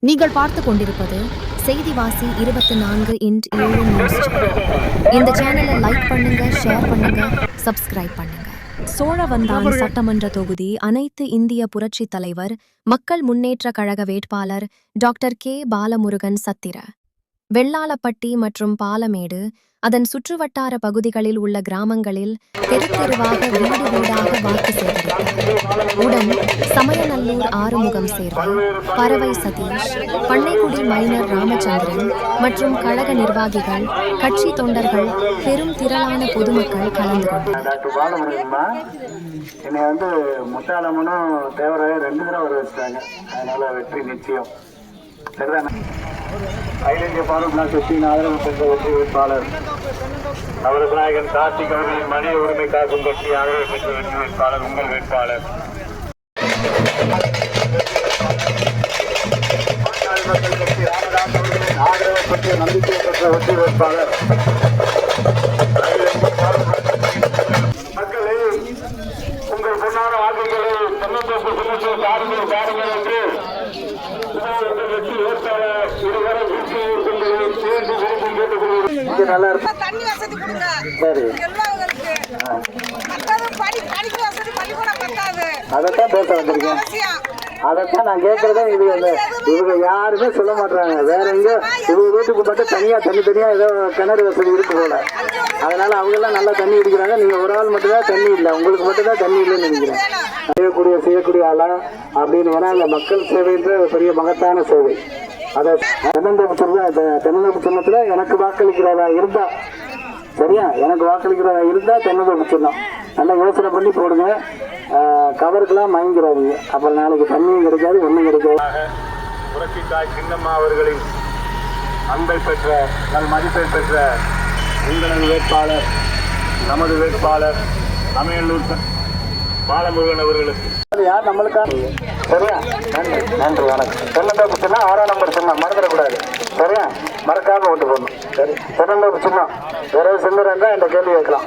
நீங்கள் பார்த்துக் கொண்டிருப்பது செய்திவாசி 24x7 நியூஸ் சேனல். இந்த சேனலை லைக் பண்ணுங்க, ஷேர் பண்ணுங்க, சப்ஸ்கிரைப் பண்ணுங்க. சோழவந்தான் சட்டமன்ற தொகுதி அனைத்து இந்திய புரட்சித் தலைவர் மக்கள் முன்னேற்ற கழக வேட்பாளர் டாக்டர் கே பாலமுருகன் சத்திர வெள்ளாளப்பட்டி மற்றும் பாலமேடு அதன் சுற்றுவட்டார பகுதிகளில் உள்ள கிராமங்களில் தெருவாக வீடு வீடாக வாக்கு சேகரித்தார். உடன் சமயநல்லூர் ஆறுமுகம் சேர்வை, பறவை சதீஷ், பண்ணைக்குடி மைனர் ராமச்சந்திரன் மற்றும் கழக நிர்வாகிகள், கட்சி தொண்டர்கள், பெரும் திரளான பொதுமக்கள் கலந்து கொண்டனர். அகில இந்திய பாரூக் கட்சியின் ஆதரவு பெற்ற வெற்றி வேட்பாளர் நவரசநாயகன் கார்த்திக் அவர்களின் மனித உரிமை காக்கும் கட்சி ஆதரவு பெற்ற வெற்றி வேட்பாளர் உங்கள் வேட்பாளர் மக்கள் கட்சி ராமதாஸ் அவர்களின் ஆதரவு பெற்ற நம்பிக்கை பெற்ற வெற்றி வேட்பாளர் மக்களை உங்கள் பொன்னான வாக்குகளை தென்னந்தோப்பு சின்னத்தில் பாருங்கள் என்று தண்ணி வசதி கொடுங்க எல்லாங்களுக்கு. படிக்க வசதி பள்ளிக்கூடம் பத்தாது. அதைத்தான் பேச வந்திருக்கேன். அதைத்தான் நான் கேட்கறதா. இவங்க யாருமே சொல்ல மாட்டாங்க. வேற எங்க இவங்க வீட்டுக்கு மட்டும் தனித்தனியா ஏதோ கிணறு வசதி இருக்கு போல. அதனால அவங்க எல்லாம் நல்லா தண்ணி குடிக்கிறாங்க. நீங்க ஒரு ஆள் மட்டும் தான் தண்ணி இல்லை, உங்களுக்கு மட்டும் தான் தண்ணி இல்லைன்னு நினைக்கிறேன். செய்யக்கூடிய ஆளா அப்படின்னு. ஏன்னா இந்த மக்கள் சேவைன்ற பெரிய மகத்தான சேவை. அதை தென்னந்தோப்பு சின்னத்துல எனக்கு வாக்களிக்கிறதா இருந்தா சரியா, எனக்கு வாக்களிக்கிறதா இருந்தா தென்னந்தோப்பு சின்னம் நல்லா யோசனை பண்ணி போடுங்க. கவருக்கெல்லாம் மயங்கிறாதீங்க. அப்புறம் நாளைக்கு தண்ணியும் கிடைக்காது, ஒன்றும் கிடைக்காது. புரட்சித்தாய் சின்னம்மா அவர்களின் அன்பை பெற்ற மதிப்பை பெற்ற உங்களது வேட்பாளர் நமது வேட்பாளர் சமயநல்லூர் பாலமுருகன் அவர்களுக்கு யார் நம்மளுக்காக சரியா. நன்றி நன்றி வணக்கம். தென்னந்தோப்பு சின்னம் 6ஆம் நம்பர் சின்னம் மறந்துடக்கூடாது சரியா. மறக்காம ஓட்டு போடணும். சரி, தென்னந்தோப்பு சின்னம் வேற சின்னம் இருந்தால் என்ற கேள்வி கேட்கலாம்.